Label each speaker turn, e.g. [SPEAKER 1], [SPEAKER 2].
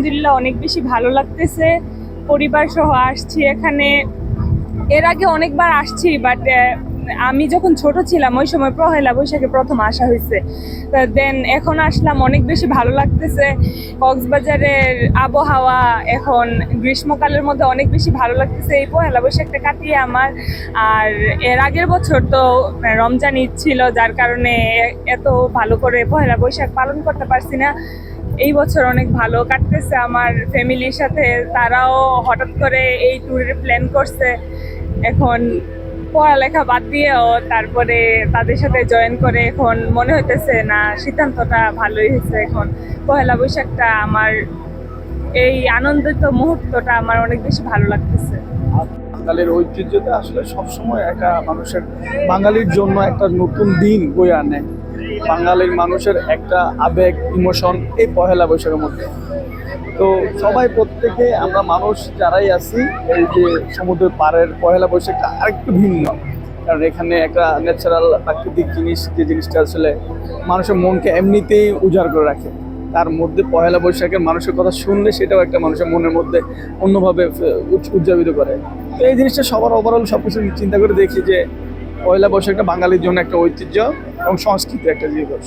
[SPEAKER 1] আলহামদুলিল্লাহ অনেক বেশি ভালো লাগতেছে। পরিবার সহ আসছি এখানে। এর আগে অনেকবার আসছি, বাট আমি যখন ছোট ছিলাম ওই সময় পহেলা বৈশাখে প্রথম আসা হয়েছে। দেন এখন আসলাম, অনেক বেশি ভালো লাগতেছে। কক্সবাজারের আবহাওয়া এখন গ্রীষ্মকালের মধ্যে অনেক বেশি ভালো লাগতেছে এই পহেলা বৈশাখটা কাটিয়ে আমার। আর এর আগের বছর তো রমজান ঈদ ছিল, যার কারণে এত ভালো করে পহেলা বৈশাখ পালন করতে পারছি না। এই বছর অনেক ভালো কাটতেছে আমার ফ্যামিলির সাথে। তারাও হঠাৎ করে এই ট্যুরের প্ল্যান করছে। এখন পড়ালেখা বাদ দিয়েও তারপরে তাদের সাথে জয়েন করে এখন মনে হইতেছে না, সিদ্ধান্তটা ভালোই হয়েছে। এখন পহেলা বৈশাখটা আমার, এই আনন্দিত মুহূর্তটা আমার অনেক বেশি ভালো লাগতেছে।
[SPEAKER 2] বাঙালির ঐতিহ্যটা আসলে সবসময় একটা মানুষের, বাঙালির জন্য একটা নতুন দিন বয়ে আনে। বাঙালির মানুষের একটা আবেগ, ইমোশন এই পহেলা বৈশাখের মধ্যে। তো সবাই প্রত্যেকে আমরা মানুষ যারাই আছি, এই যে সমুদ্রের পাড়ের পহেলা বৈশাখটা আরেকটু ভিন্ন। কারণ এখানে একটা ন্যাচারাল প্রাকৃতিক জিনিস, যে জিনিসটা আসলে মানুষের মনকে এমনিতেই উজাড় করে রাখে। তার মধ্যে পহেলা বৈশাখের মানুষের কথা শুনলে সেটাও একটা মানুষের মনের মধ্যে অন্যভাবে উজ্জীবিত করে। তো এই জিনিসটা সবার ওভারঅল সব কিছু চিন্তা করে দেখি যে পয়লা বৈশাখটা বাঙালির জন্য একটা ঐতিহ্য এবং সংস্কৃতি একটা দিবস।